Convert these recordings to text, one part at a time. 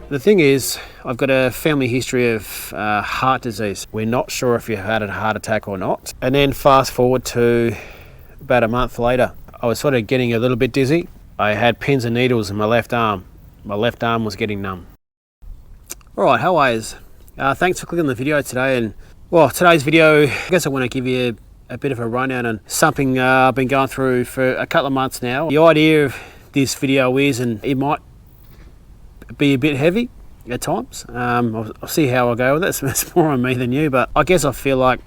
The thing is, I've got a family history of heart disease. We're not sure if you had a heart attack or not. And then fast forward to about a month later, I was sort of getting a little bit dizzy. I had pins and needles in my left arm. My left arm was getting numb. Alright, how are you? Thanks for clicking on the video today. And well, today's video, I guess I want to give you a bit of a rundown on something I've been going through for a couple of months now. The idea of this video is, and it might be a bit heavy at times. I'll see how I go with it. It's more on me than you, but I guess I feel like,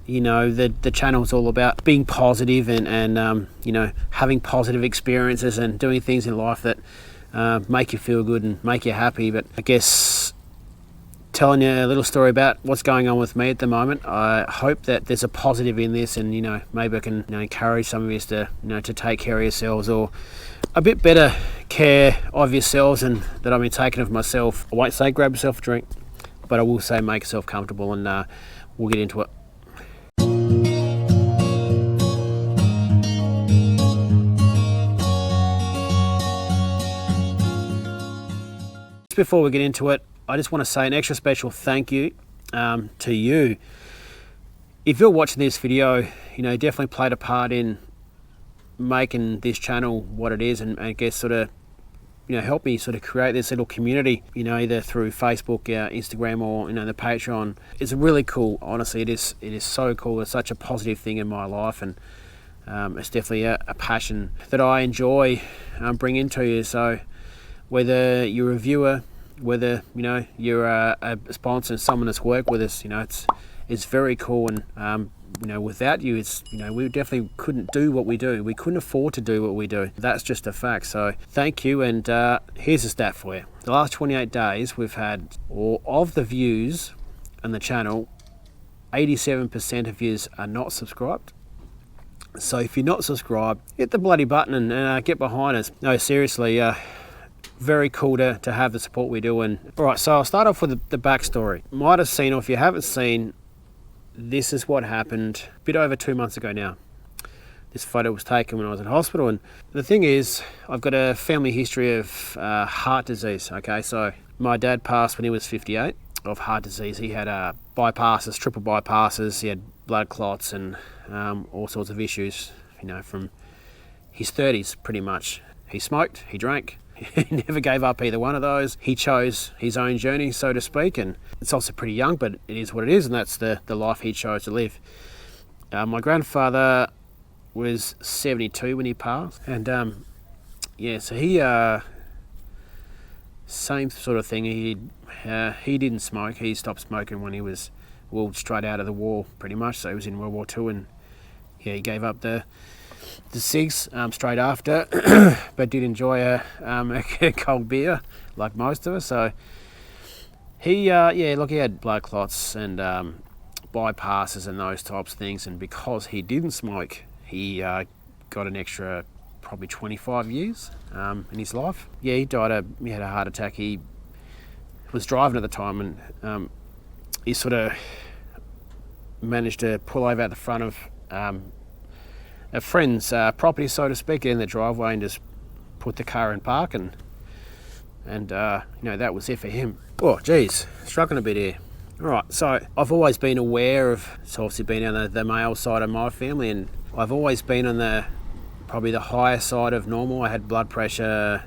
you know, the channel's all about being positive and you know, having positive experiences and doing things in life that make you feel good and make you happy. But I guess telling you a little story about what's going on with me at the moment, I hope that there's a positive in this, and you know, maybe I can, you know, encourage some of you to, you know, to take care of yourselves, or a bit better care of yourselves and that I've been taking of myself. I won't say grab yourself a drink, but I will say make yourself comfortable, and we'll get into it. Just before we get into it, I just want to say an extra special thank you to you. If you're watching this video, you know, definitely played a part in making this channel what it is, and I guess sort of, you know, help me sort of create this little community, you know, either through Facebook, Instagram, or, you know, the Patreon. It's really cool. Honestly, it is so cool. It's such a positive thing in my life, and it's definitely a passion that I enjoy bringing to you. So whether you're a viewer, whether, you know, you're a sponsor and someone that's worked with us, you know, it's very cool. And you know, without you, it's, you know, we definitely couldn't do what we do. We couldn't afford to do what we do. That's just a fact. So thank you. And here's a stat for you. The last 28 days, we've had, or of the views on the channel, 87% of views are not subscribed. So if you're not subscribed, hit the bloody button and get behind us. No, seriously, very cool to have the support we do. And all right, so I'll start off with the backstory. Might have seen, or if you haven't seen, this is what happened a bit over 2 months ago now. This photo was taken when I was in hospital, and the thing is, I've got a family history of heart disease. Okay, so my dad passed when he was 58 of heart disease. He had bypasses, triple bypasses. He had blood clots and all sorts of issues, you know, from his 30s pretty much. He smoked, he drank. He never gave up either one of those. He chose his own journey, so to speak, and it's also pretty young, but it is what it is, and that's the life he chose to live. My grandfather was 72 when he passed, and yeah, so he same sort of thing. He didn't smoke. He stopped smoking when he was, well, straight out of the war, pretty much. So he was in World War II, and yeah, he gave up the cigs straight after, but did enjoy a cold beer like most of us. So he yeah, look, he had blood clots and bypasses and those types of things, and because he didn't smoke, he got an extra probably 25 years in his life. Yeah, he had a heart attack. He was driving at the time, and he sort of managed to pull over at the front of a friend's property, so to speak, in the driveway, and just put the car in park, and you know, that was it for him. Oh geez, struggling a bit here. All right, so I've always been aware of, it's obviously been on the male side of my family, and I've always been on probably the higher side of normal. I had blood pressure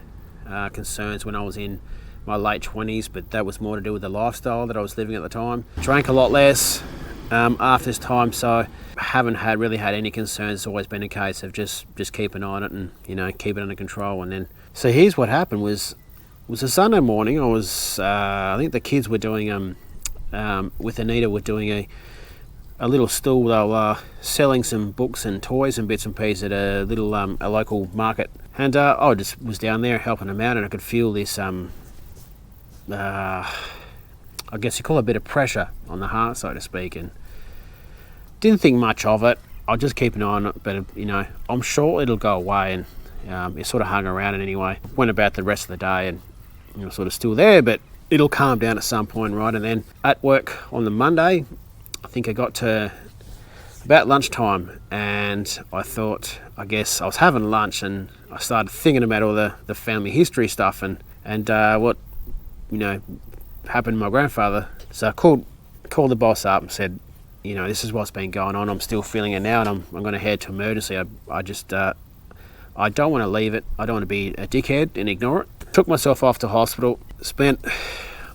concerns when I was in my late 20s, but that was more to do with the lifestyle that I was living at the time. Drank a lot less after this time, so haven't really had any concerns. It's always been a case of just keep an eye on it and, you know, keep it under control. And then, so here's what happened was a Sunday morning. I was I think the kids were doing with Anita were doing a little stall. They were selling some books and toys and bits and pieces at a little a local market, and I just was down there helping them out, and I could feel this I guess you call it a bit of pressure on the heart, so to speak, and didn't think much of it. I'll just keep an eye on it, but you know, I'm sure it'll go away. And it sort of hung around it anyway. Went about the rest of the day, and you know, sort of still there, but it'll calm down at some point, right? And then at work on the Monday, I think I got to about lunchtime, and I thought, I guess I was having lunch, and I started thinking about all the family history stuff, and what happened to my grandfather. So I called the boss up and said, this is what's been going on. I'm still feeling it now, and I'm going to head to emergency. I just I don't want to leave it. I don't want to be a dickhead and ignore it. Took myself off to hospital. Spent,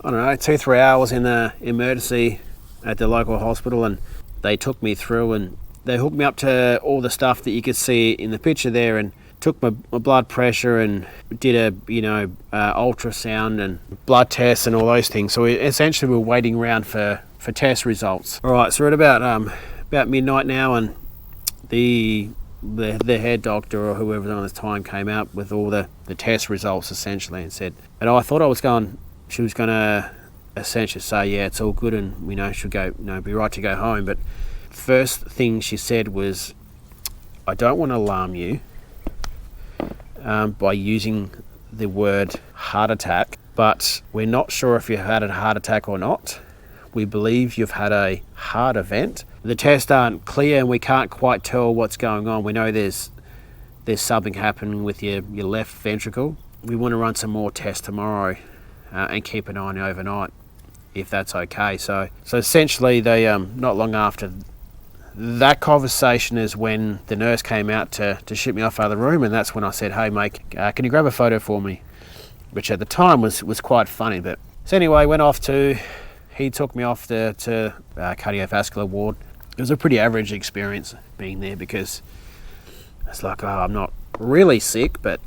2-3 hours in the emergency at the local hospital, and they took me through and they hooked me up to all the stuff that you could see in the picture there, and took my blood pressure and did a ultrasound and blood tests and all those things. So essentially we're waiting around for test results. All right, so we're at about midnight now, and the head doctor or whoever on the time came out with all the test results essentially, and said, and I thought she was going to essentially say, yeah, it's all good, and she'll go, be right to go home. But first thing she said was, I don't want to alarm you by using the word heart attack, but we're not sure if you had a heart attack or not. We believe you've had a heart event. The tests aren't clear and we can't quite tell what's going on. We know there's something happening with your left ventricle. We want to run some more tests tomorrow and keep an eye on you overnight, if that's okay. So essentially, they not long after that conversation is when the nurse came out to ship me off out of the room, and that's when I said, hey mate, can you grab a photo for me? Which at the time was quite funny. But so anyway, he took me off to cardiovascular ward. It was a pretty average experience being there, because it's like, I'm not really sick, but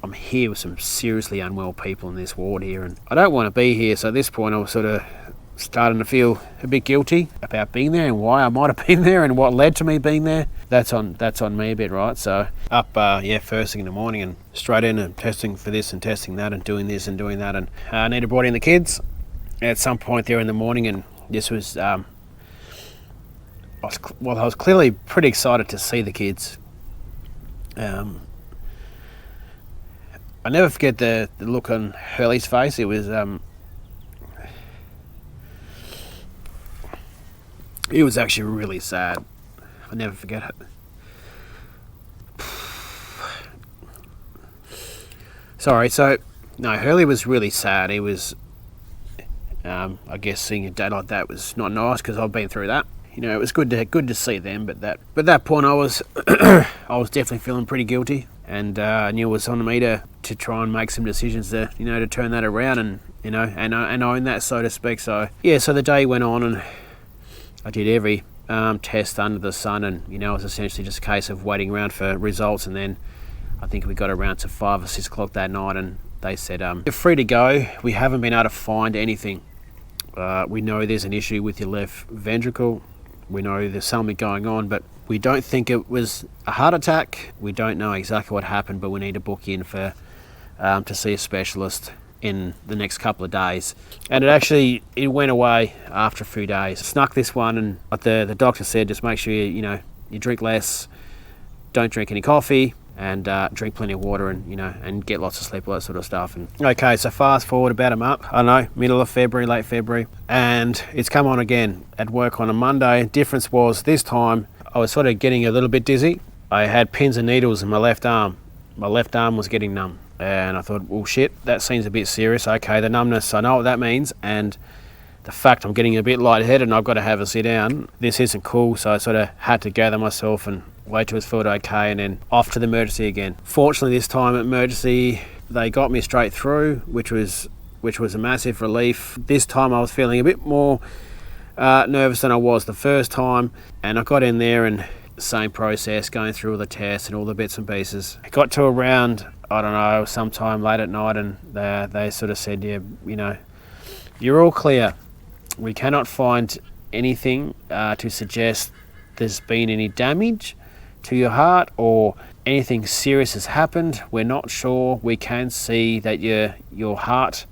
I'm here with some seriously unwell people in this ward here, and I don't want to be here. So at this point I was sort of starting to feel a bit guilty about being there and why I might have been there and what led to me being there. That's on me a bit, right? So up first thing in the morning and straight in and testing for this and testing that and doing this and doing that, and I need to brought in the kids at some point there in the morning, and this was I was clearly pretty excited to see the kids. I never forget the look on Hurley's face. It was actually really sad. I never forget it. Sorry, so no, Hurley was really sad. He was, I guess seeing a day like that was not nice, because I've been through that. It was good to see them, but that point I was I was definitely feeling pretty guilty, and I knew it was on me to try and make some decisions to to turn that around and and own that, so to speak. So yeah, so the day went on and I did every test under the sun, and it was essentially just a case of waiting around for results. And then I think we got around to 5 or 6 o'clock that night, and they said, you're free to go. We haven't been able to find anything. We know there's an issue with your left ventricle. We know there's something going on, but we don't think it was a heart attack. We don't know exactly what happened, but we need to book in for to see a specialist in the next couple of days. And it went away after a few days. Snuck this one, and like the doctor said, just make sure you drink less, don't drink any coffee, and drink plenty of water, and and get lots of sleep, all that sort of stuff. And okay, so fast forward about a month, I don't know, middle of February, late February, and it's come on again at work on a Monday. Difference was, this time I was sort of getting a little bit dizzy. I had pins and needles in my left arm. My left arm was getting numb, and I thought, well shit, that seems a bit serious. Okay, the numbness, I know what that means, and the fact I'm getting a bit lightheaded and I've got to have a sit down, this isn't cool. So I sort of had to gather myself and wait till it felt okay, and then off to the emergency again. Fortunately, this time at emergency, they got me straight through, which was a massive relief. This time I was feeling a bit more nervous than I was the first time, and I got in there and same process, going through all the tests and all the bits and pieces. I got to around, I don't know, sometime late at night, and they sort of said, yeah, you're all clear. We cannot find anything to suggest there's been any damage to your heart or anything serious has happened. We're not sure. We can see that your heart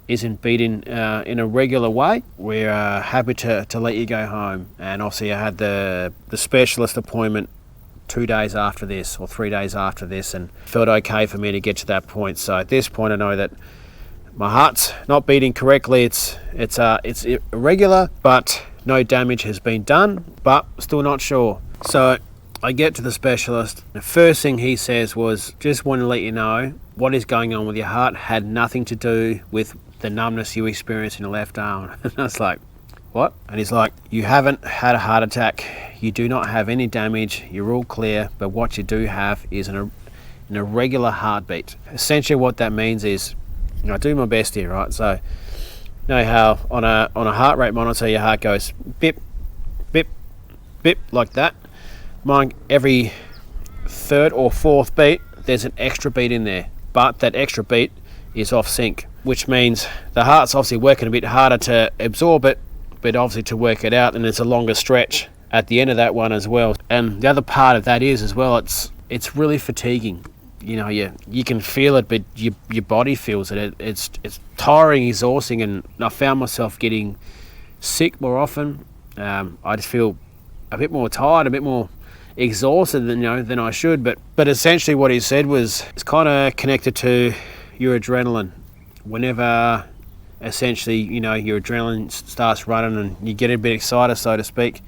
isn't beating in a regular way. We're happy to let you go home. And obviously I had the specialist appointment 2 days after this, or 3 days after this, and felt okay for me to get to that point. So at this point I know that my heart's not beating correctly. It's irregular, but no damage has been done, but still not sure. So I get to the specialist. The first thing he says was, just want to let you know what is going on with your heart had nothing to do with the numbness you experience in the left arm. And I was like, what? And he's like, you haven't had a heart attack. You do not have any damage. You're all clear. But what you do have is an irregular heartbeat. Essentially what that means is, I do my best here, right? So, you know how on a heart rate monitor, your heart goes bip, bip, bip, like that. Mine, every third or fourth beat, there's an extra beat in there. But that extra beat is off sync, which means the heart's obviously working a bit harder to absorb it, but obviously to work it out, and it's a longer stretch at the end of that one as well. And the other part of that is as well, it's really fatiguing. You know, you can feel it, but your body feels it. It's tiring, exhausting, and I found myself getting sick more often. I just feel a bit more tired, a bit more exhausted than I should. But essentially what he said was it's kind of connected to your adrenaline. Whenever essentially your adrenaline starts running and you get a bit excited, so to speak,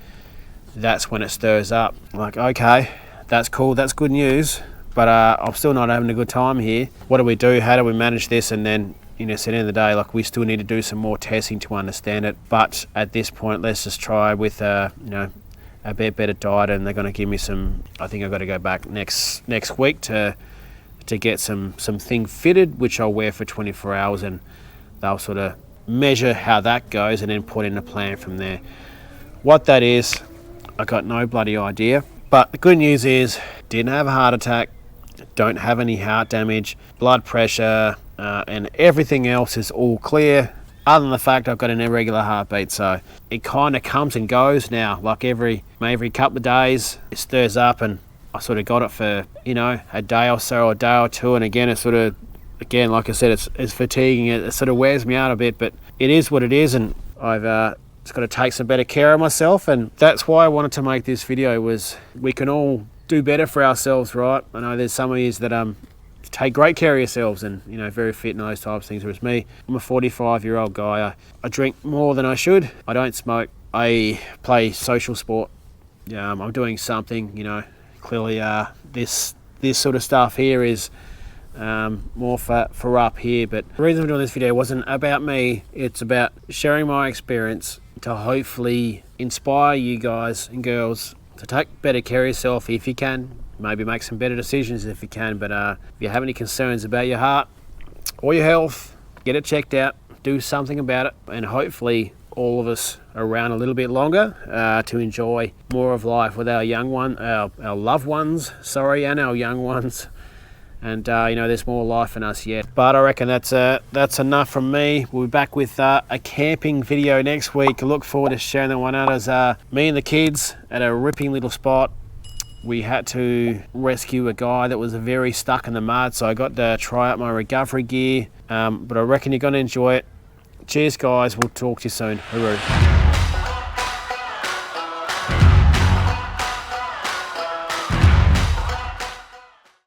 that's when it stirs up. Like, okay, that's cool, that's good news, but I'm still not having a good time here. What do we do? How do we manage this? And then at the end of the day, like, we still need to do some more testing to understand it. But at this point, let's just try with a bit better diet, and they're going to give me some. I think I've got to go back next week to get some thing fitted, which I'll wear for 24 hours, and they'll sort of measure how that goes and then put in a plan from there. What that is, I got no bloody idea. But the good news is, didn't have a heart attack, don't have any heart damage, blood pressure, and everything else is all clear, other than the fact I've got an irregular heartbeat. So it kind of comes and goes now. Like every couple of days, it stirs up, and I sort of got it for a day or so, or a day or two, and again it's sort of, again, like I said, it's fatiguing. It sort of wears me out a bit, but it is what it is, and I've just got to take some better care of myself. And that's why I wanted to make this video, was we can all do better for ourselves, right? I know there's some of you that take great care of yourselves and very fit and those types of things, whereas me, I'm a 45-year-old guy. I drink more than I should. I don't smoke. I play social sport. I'm doing something, clearly this sort of stuff here is more for up here. But the reason I'm doing this video wasn't about me. It's about sharing my experience to hopefully inspire you guys and girls to take better care of yourself if you can. Maybe make some better decisions if you can. But if you have any concerns about your heart or your health, get it checked out, do something about it, and hopefully all of us are around a little bit longer to enjoy more of life with our loved ones, and our young ones. And there's more life in us yet. But I reckon that's enough from me. We'll be back with a camping video next week. I look forward to sharing that one out. As me and the kids at a ripping little spot. We had to rescue a guy that was very stuck in the mud, so I got to try out my recovery gear. But I reckon you're going to enjoy it. Cheers, guys. We'll talk to you soon. Hooroo.